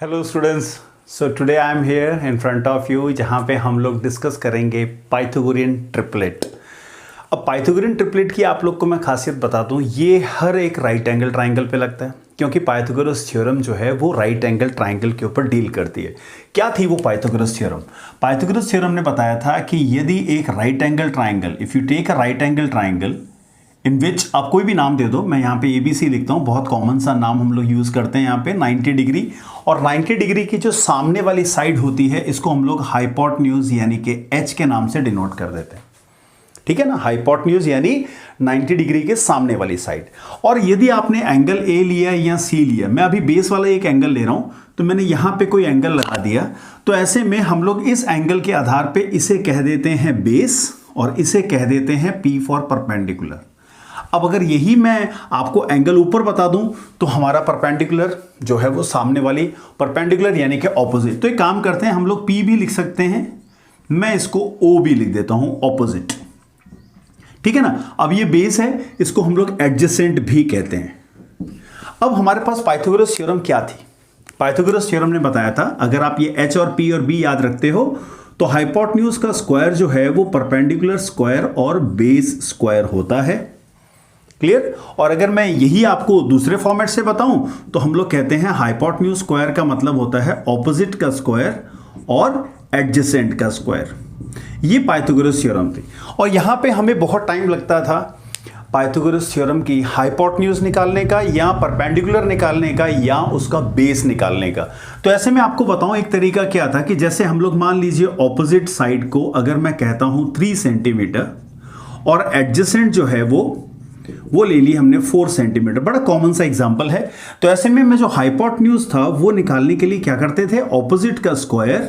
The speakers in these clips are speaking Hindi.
Hello students, so today I am here in front of you जहाँ पे हम लोग डिस्कस करेंगे पाइथागोरियन ट्रिपलेट। अब पाइथागोरियन ट्रिपलेट की आप लोग को मैं खासियत बता दूँ, ये हर एक राइट एंगल ट्राइंगल पे लगता है क्योंकि पाइथागोरस थ्योरम जो है वो राइट एंगल ट्राइंगल के ऊपर डील करती है। क्या थी वो पाइथागोरस थ्योरम? पाइथागोरस थ्योरम ने बताया था कि यदि एक right angle triangle, if you take a right angle triangle in which, आप कोई भी नाम दे दो, मैं यहाँ पे ABC लिखता हूँ, बहुत कॉमन सा नाम हम लोग यूज़ करते हैं यहाँ पे 90 डिग्री, और 90 डिग्री की जो सामने वाली साइड होती है इसको हम लोग हाइपोटेन्यूज यानी कि H के नाम से डिनोट कर देते हैं। ठीक है ना, हाइपोटेन्यूज यानी 90 डिग्री के सामने वाली साइड। और यदि आपने एंगल A लिया या C लिया, मैं अभी बेस वाला एक एंगल ले रहा हूँ तो मैंने यहाँ पे कोई एंगल लगा दिया, तो ऐसे में हम लोग इस एंगल के आधार पे इसे कह देते हैं बेस और इसे कह देते हैं P फॉर परपेंडिकुलर। अब अगर यही मैं आपको एंगल ऊपर बता दूं तो हमारा परपेंडिकुलर जो है वो सामने वाली परपेंडिकुलर यानी कि ऑपोजिट। तो एक काम करते हैं, हम लोग P भी लिख सकते हैं, मैं इसको O भी लिख देता हूं, ऑपोजिट। ठीक है ना। अब ये बेस है, इसको हम लोग एडजेसेंट भी कहते हैं। अब हमारे पास पाइथागोरस थ्योरम क्या थी? पाइथागोरस थ्योरम ने बताया था अगर आप ये H और P और B याद रखते हो तो हाइपोटेन्यूज का स्क्वायर जो है वो परपेंडिकुलर स्क्वायर और बेस स्क्वायर होता है। क्लियर? और अगर मैं यही आपको दूसरे फॉर्मेट से बताऊं तो हम लोग कहते हैं हाइपोटेन्यूज स्क्वायर का मतलब होता है ऑपोजिट का स्क्वायर और एडजेसेंट का स्क्वायर। ये पाइथागोरस थ्योरम थी और यहां पे हमें बहुत टाइम लगता था पाइथागोरस थ्योरम की हाइपोटेन्यूज निकालने का या परपेंडिकुलर निकालने का या उसका बेस निकालने का। तो ऐसे में आपको बताऊं एक तरीका क्या था कि जैसे हम लोग मान लीजिए ऑपोजिट साइड को अगर मैं कहता हूं 3 सेंटीमीटर और एडजेसेंट जो है वो ले ली हमने 4 सेंटीमीटर, बड़ा कॉमन सा एग्जांपल है। तो ऐसे में मैं जो हाइपोटेन्यूज था वो निकालने के लिए क्या करते थे, ऑपोजिट का स्क्वायर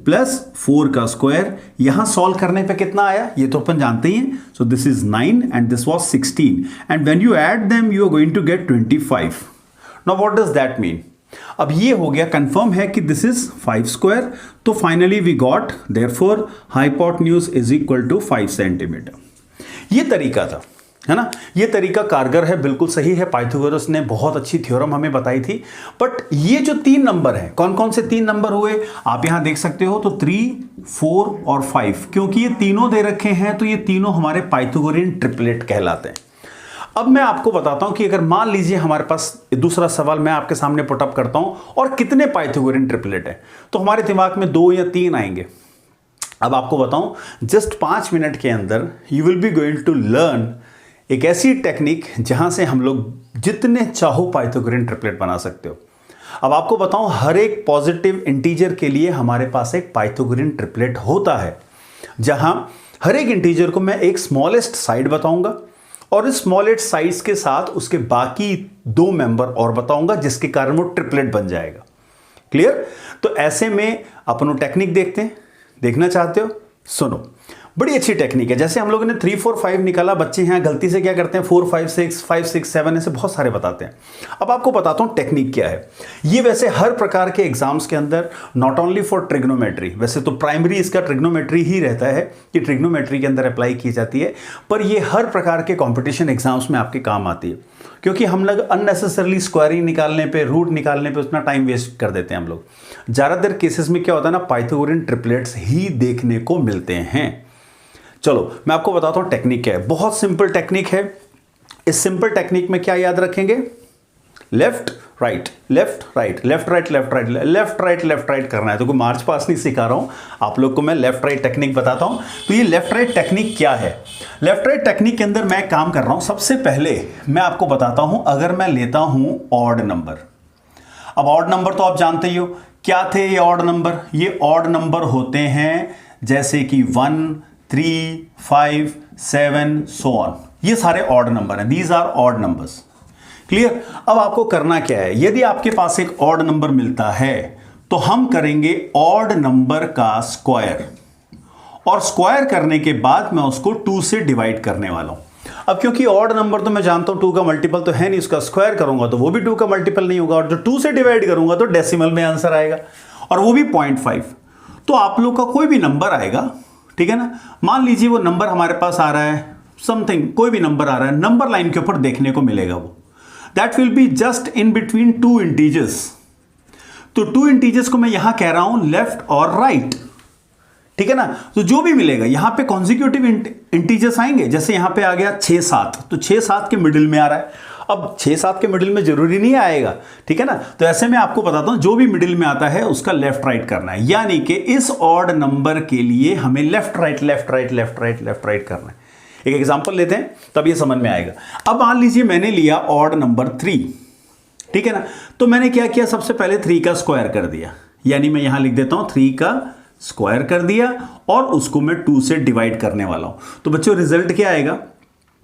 प्लस 4 का स्क्वायर। यहां सॉल्व करने पे कितना आया ये तो अपन जानते ही हैं। So this is 9 and this was 16 and when you add them you are going to get 25। Now what does that mean? अब ये हो गया, कंफर्म है कि दिस इज 5 स्क्वायर, तो finally we got therefore hypotenuse is equal to 5 centimetre. ये तरीका था, है ना। ये तरीका कारगर है, बिल्कुल सही है, पाइथागोरस ने बहुत अच्छी थ्योरम हमें बताई थी। बट ये जो 3 नंबर हैं, कौन कौन से 3 नंबर हुए आप यहां देख सकते हो, तो 3, 4 और 5, क्योंकि ये तीनों दे रखे हैं तो ये तीनों हमारे पाइथागोरियन ट्रिपलेट कहलाते हैं। अब मैं आपको बताता हूं कि अगर मान लीजिए हमारे पास दूसरा सवाल मैं आपके सामने पुटअप करता हूं और कितने पाइथागोरियन ट्रिपलेट है, तो हमारे दिमाग में 2 या 3 आएंगे। अब आपको बताऊं, जस्ट 5 मिनट के अंदर you will be going to learn एक ऐसी टेक्निक जहां से हम लोग जितने चाहो पाइथागोरियन ट्रिपलेट बना सकते हो। अब आपको बताऊं, हर एक पॉजिटिव इंटीजर के लिए हमारे पास एक पाइथागोरियन ट्रिपलेट होता है, जहां हर एक इंटीजर को मैं एक स्मॉलेस्ट साइड बताऊंगा और इस स्मॉलेस्ट साइड्स के साथ उसके बाकी 2 मेंबर और बताऊंगा, जिसके कारण वो ट्रिपलेट बन जाएगा। क्लियर? तो ऐसे में अपन टेक्निक देखते हैं, देखना चाहते हो? सुनो, बड़ी अच्छी टेक्निक है। जैसे हम लोगों ने 3, 4, 5 निकाला, बच्चे यहाँ गलती से क्या करते हैं 4, 5, 6, 5, 6, 7 ऐसे बहुत सारे बताते हैं। अब आपको बताता हूँ टेक्निक क्या है। ये वैसे हर प्रकार के एग्जाम्स के अंदर, नॉट ओनली फॉर ट्रिग्नोमेट्री, वैसे तो प्राइमरी इसका ट्रिग्नोमेट्री ही रहता है कि ट्रिग्नोमेट्री के अंदर अप्लाई की जाती है, पर ये हर प्रकार के कॉम्पिटिशन एग्जाम्स में आपके काम आती है, क्योंकि हम लोग अननेसेसरली स्क्वायरिंग निकालने पे, रूट निकालने पे उतना टाइम वेस्ट कर देते हैं हम लोग। ज़्यादातर केसेस में क्या होता है ना, पाइथागोरियन ट्रिपलेट्स ही देखने को मिलते हैं। चलो मैं आपको बताता हूं टेक्निक क्या है। बहुत सिंपल टेक्निक है। इस सिंपल टेक्निक में क्या याद रखेंगे, left right left right left right left right left right left right करना है। तो कोई मार्च पास नहीं सिखा रहा हूं आप लोग को, मैं लेफ्ट राइट टेक्निक बताता हूं। तो ये लेफ्ट राइट टेक्निक क्या है? लेफ्ट राइट टेक्निक के अंदर मैं काम कर रहा हूं, सबसे पहले मैं आपको बताता हूं, अगर मैं लेता हूं ऑड नंबर। अब ऑड नंबर तो आप जानते ही हो क्या थे ये ऑड नंबर। ये ऑड नंबर होते हैं जैसे कि 1, 3, 5, 7 सो ऑन, ये सारे ऑड नंबर हैं, these are odd numbers. Clear? अब आपको करना क्या है, यदि आपके पास एक ऑड नंबर मिलता है तो हम करेंगे ऑड नंबर का स्क्वायर, और स्क्वायर करने के बाद मैं उसको 2 से डिवाइड करने वाला हूं। अब क्योंकि ऑड नंबर तो मैं जानता हूं 2 का मल्टीपल तो है नहीं, उसका स्क्वायर करूंगा तो वो भी 2 का मल्टीपल नहीं होगा, और जो 2 से डिवाइड करूंगा तो डेसिमल में आंसर आएगा, और वो भी 0.5। तो आप लोग का कोई भी नंबर आएगा, ठीक है ना, मान लीजिए वो नंबर हमारे पास आ रहा है समथिंग, कोई भी नंबर आ रहा है, नंबर लाइन के ऊपर देखने को मिलेगा वो, that will be just in between 2 integers. तो टू इंटीजर्स को मैं यहां कह रहा हूं लेफ्ट और राइट, ठीक है ना। तो जो भी मिलेगा यहां पे कॉन्जिक्यूटिव इंटीजर्स आएंगे, जैसे यहां पे आ गया 6 7, तो 6 7 के मिडिल में आ रहा है। अब 6 7 के मिडिल में जरूरी नहीं आएगा, ठीक है ना। तो ऐसे में आपको बताता हूं जो भी मिडिल में आता है उसका लेफ्ट राइट करना है, यानी कि इस ऑड नंबर के लिए हमें left right left right left right left right करना है। एक एग्जांपल लेते हैं तब ये समझ में आएगा। अब मान लीजिए मैंने लिया ऑड नंबर 3, ठीक है ना। तो मैंने क्या किया, सबसे पहले 3 का स्क्वायर कर दिया, यानी मैं यहां लिख देता हूं 3 का स्क्वायर कर दिया और उसको मैं 2 से डिवाइड करने वाला हूं। तो बच्चों रिजल्ट क्या आएगा,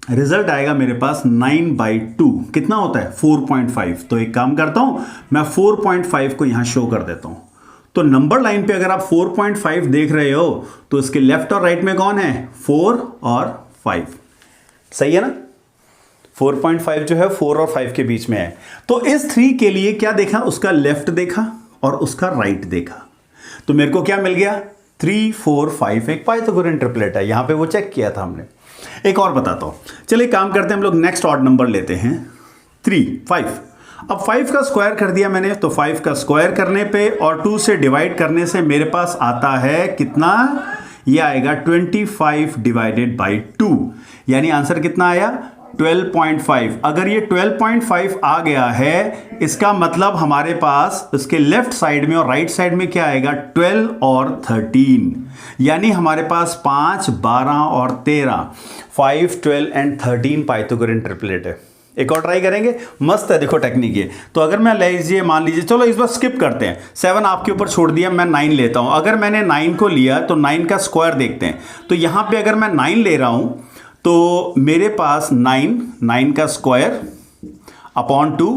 रिजल्ट आएगा मेरे पास 9/2, कितना होता है 4.5। तो एक काम करता हूं मैं 4.5 को यहां शो कर देता हूं। तो नंबर लाइन पे अगर आप 4.5 देख रहे हो तो इसके लेफ्ट और राइट में कौन है, 4 और 5, सही है ना। 4.5 जो है 4 और 5 के बीच में है। तो इस 3 के लिए क्या देखा, उसका लेफ्ट देखा और उसका राइट देखा, तो मेरे को क्या मिल गया 3 4 5, एक पाइथागोरियन ट्रिपलेट है। यहां पे वो चेक किया था हमने। एक और बताता हूं, चलिए काम करते हैं हम लोग, नेक्स्ट ऑड नंबर लेते हैं 3 5। अब 5 का स्क्वायर कर दिया मैंने, तो 5 का स्क्वायर करने पे और 2 से डिवाइड करने से मेरे पास आता है कितना, ये आएगा 25 डिवाइडेड बाई 2, यानी आंसर कितना आया 12.5। अगर ये 12.5 आ गया है, इसका मतलब हमारे पास इसके लेफ्ट साइड में और राइट साइड में क्या आएगा 12 और 13, यानी हमारे पास 5 12 और 13, 5 12 एंड 13 पाइथागोरियन ट्रिपलेट है। एक और ट्राई करेंगे, मस्त है, देखो टेक्निक ये। तो अगर मैं लीजिए, मान लीजिए, चलो इस बार स्किप करते हैं, 7 आपके ऊपर छोड़ दिया, मैं 9 लेता हूं। अगर मैंने 9 को लिया तो 9 का स्क्वायर देखते हैं। तो यहां पे अगर मैं 9 ले रहा हूं तो मेरे पास 9 का स्क्वायर अपॉन 2,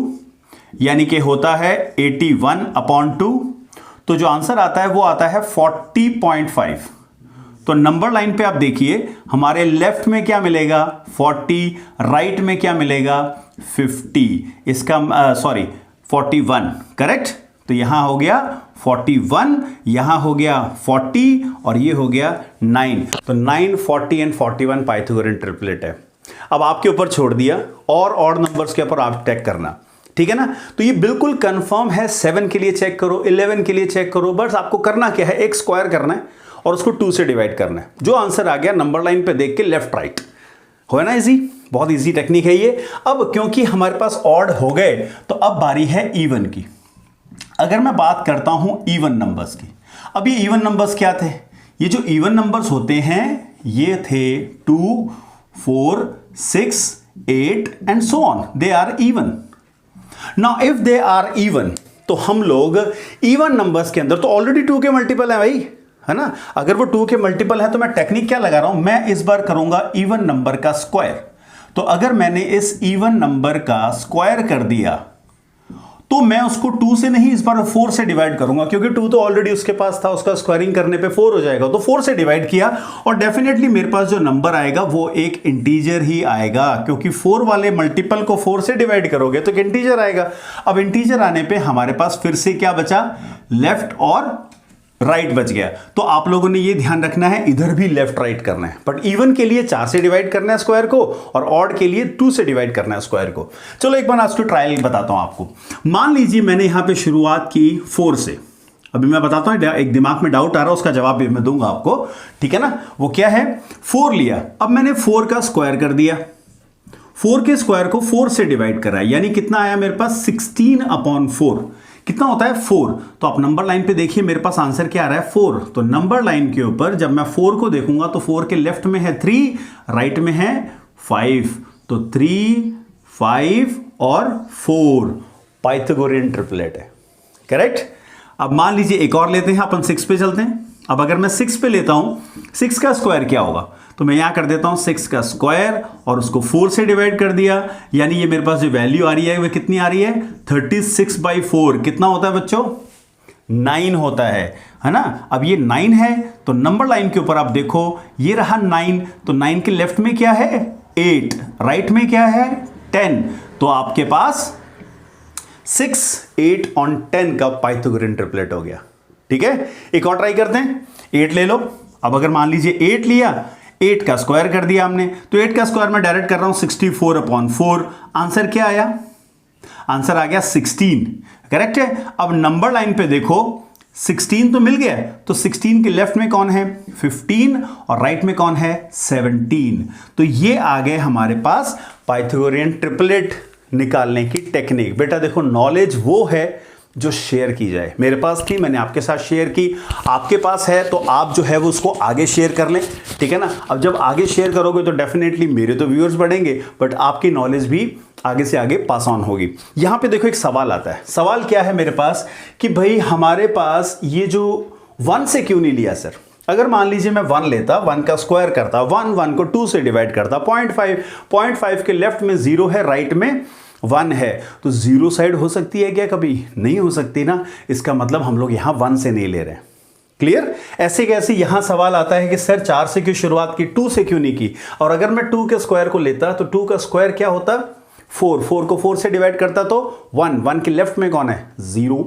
यानी कि होता है 81 अपॉन 2। तो जो आंसर आता है वो आता है 40.5। तो नंबर लाइन पे आप देखिए, हमारे लेफ्ट में क्या मिलेगा 40, राइट में क्या मिलेगा 50, इसका 41, करेक्ट। तो यहां हो गया 41, यहां हो गया 40 और ये हो गया 9। तो 9 40 एंड 41 पाइथागोरियन ट्रिपलेट है। अब आपके ऊपर छोड़ दिया, और ऑड नंबर्स के ऊपर आप चेक करना, ठीक है ना। तो ये बिल्कुल कंफर्म है, 7 के लिए चेक करो, 11 के लिए चेक करो, बस आपको करना क्या है, एक स्क्वायर करना है और उसको 2 से डिवाइड करना है। जो आंसर आ गया नंबर लाइन पे देख के लेफ्ट राइट, हो ना इजी, बहुत इजी टेक्निक है ये। अब क्योंकि हमारे पास ऑड हो गए तो अब बारी है इवन की। अगर मैं बात करता हूं इवन नंबर्स की, अब ये इवन नंबर्स क्या थे, ये जो इवन नंबर्स होते हैं ये थे 2 4 6 8 and so on, they are even. Now if they are even, तो हम लोग इवन नंबर्स के अंदर, तो ऑलरेडी 2 के मल्टीपल है भाई, है ना। अगर वो 2 के मल्टीपल है तो मैं टेक्निक क्या लगा रहा हूं, मैं इस बार करूंगा इवन नंबर का स्क्वायर। तो अगर मैंने इस इवन नंबर का स्क्वायर कर दिया तो मैं उसको 2 से नहीं, इस बार 4 से डिवाइड करूंगा, क्योंकि 2 तो ऑलरेडी उसके पास था, उसका स्क्वायरिंग करने पे 4 हो जाएगा। तो 4 से डिवाइड किया और डेफिनेटली मेरे पास जो नंबर आएगा वो एक इंटीजर ही आएगा, क्योंकि 4 वाले मल्टीपल को 4 से डिवाइड करोगे तो एक इंटीजर आएगा। अब इंटीजर आने पे हमारे पास फिर से क्या बचा, लेफ्ट और राइट बच गया। तो आप लोगों ने ये ध्यान रखना है, इधर भी लेफ्ट राइट करना है, बट इवन के लिए 4 से डिवाइड करना है स्क्वायर को और ऑड के लिए 2 से डिवाइड करना है स्क्वायर को। चलो एक बार आज तो ट्रायल बताता हूं आपको। मान लीजिए मैंने यहां पे शुरुआत की 4 से, अभी मैं बताता हूं, एक दिमाग में डाउट आ रहा है, उसका जवाब भी मैं दूंगा आपको, ठीक है ना। वो क्या है, 4 लिया, अब मैंने 4 का स्क्वायर कर दिया, 4 के स्क्वायर को 4 से डिवाइड करा, यानी कितना आया मेरे पास 16/4, कितना होता है 4। तो आप नंबर लाइन पे देखिए, मेरे पास आंसर क्या आ रहा है 4। तो नंबर लाइन के ऊपर जब मैं 4 को देखूंगा तो 4 के लेफ्ट में है 3, राइट में है 5, तो 3 5 और 4 पाइथागोरियन ट्रिपलेट है, करेक्ट। अब मान लीजिए एक और लेते हैं, अपन 6 पे चलते हैं। अब अगर मैं 6 पे लेता हूं, 6 का स्क्वायर क्या होगा, तो मैं यहां कर देता हूं 6 का स्क्वायर और उसको 4 से डिवाइड कर दिया, यानी ये मेरे पास जो वैल्यू आ रही है वो कितनी आ रही है 36/4। कितना होता है बच्चों, 9 होता है ना। अब ये 9 है तो नंबर लाइन के ऊपर आप देखो, ये रहा 9, तो 9 के लेफ्ट में क्या है 8, राइट में क्या है 10। तो आपके पास 6 8 और 10 का पाइथागोरियन ट्रिपलेट हो गया, ठीक है। एक और ट्राई करते हैं, 8 ले लो। अब अगर मान लीजिए 8 लिया, 8 का स्क्वायर कर दिया हमने, तो 8 का स्क्वायर मैं डायरेक्ट कर रहा हूं 64/4। आंसर क्या आया, आंसर आ गया 16, करेक्ट है। अब नंबर लाइन पे देखो 16 तो मिल गया, तो 16 के लेफ्ट में कौन है 15 और राइट में कौन है 17। तो ये आ गए हमारे पास पाइथागोरियन ट्रिपलेट निकालने की टेक्निक। बेटा देखो नॉलेज वो है जो शेयर की जाए। मेरे पास थी, मैंने आपके साथ शेयर की, आपके पास है तो आप जो है वो उसको आगे शेयर कर लें, ठीक है ना। अब जब आगे शेयर करोगे तो डेफिनेटली मेरे तो व्यूअर्स बढ़ेंगे, बट आपकी नॉलेज भी आगे से आगे पास ऑन होगी। यहां पे देखो एक सवाल आता है। सवाल क्या है मेरे पास कि भाई हमारे पास ये जो 1 से क्यों नहीं लिया सर। अगर मान लीजिए मैं 1 लेता, 1 का स्क्वायर करता, 1 को 2 से डिवाइड करता, 0.5 के लेफ्ट में 0 है, राइट में 1 है, तो 0 साइड हो सकती है क्या कभी? नहीं हो सकती ना। इसका मतलब हम लोग यहां 1 से नहीं ले रहे हैं। क्लियर? ऐसे कैसे यहां सवाल आता है कि सर 4 से क्यों शुरुआत की, 2 से क्यों नहीं की। और अगर मैं 2 के स्क्वायर को लेता तो 2 का स्क्वायर क्या होता 4 को 4 से डिवाइड करता तो 1 के लेफ्ट में कौन है 0।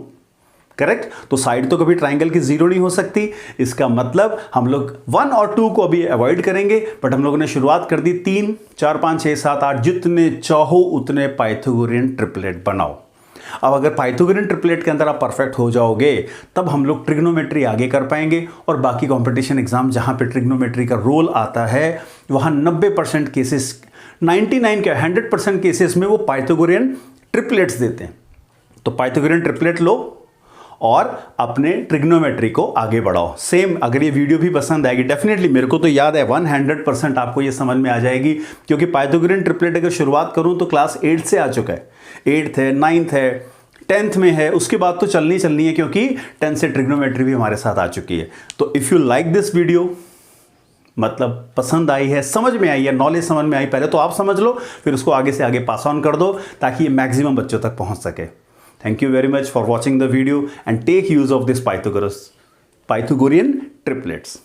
करेक्ट? तो साइड तो कभी ट्राइंगल की 0 नहीं हो सकती। इसका मतलब हम लोग 1 और 2 को अभी अवॉइड करेंगे, बट हम लोगों ने शुरुआत कर दी 3 4 5 6 7 8, जितने चाहो उतने पाइथागोरियन ट्रिपलेट बनाओ। अब अगर पाइथागोरियन ट्रिपलेट के अंदर आप परफेक्ट हो जाओगे तब हम लोग ट्रिग्नोमेट्री आगे कर पाएंगे, और बाकी कॉम्पिटिशन एग्जाम जहां पे ट्रिग्नोमेट्री का रोल आता है वहां 90% केसेस, 99 क्या 100% केसेस में वो पाइथागोरियन ट्रिपलेट्स देते हैं। तो पाइथागोरियन ट्रिपलेट लो और अपने ट्रिग्नोमेट्री को आगे बढ़ाओ। सेम अगर ये वीडियो भी पसंद आएगी, डेफिनेटली मेरे को तो याद है 100% आपको ये समझ में आ जाएगी, क्योंकि पाइथागोरियन ट्रिपलेट अगर शुरुआत करूं तो क्लास 8 से आ चुका है, 8th है, 9th है, 10th में है, उसके बाद तो चलनी है, क्योंकि 10th से ट्रिग्नोमेट्री भी हमारे साथ आ चुकी है। तो if you like this video, मतलब पसंद आई है, समझ में आई है, नॉलेज समझ में आई, पहले तो आप समझ लो, फिर उसको आगे से आगे पास ऑन कर दो ताकि ये मैक्सिमम बच्चों तक पहुंच सके। Thank you very much for watching the video and take use of this Pythagorean triplets.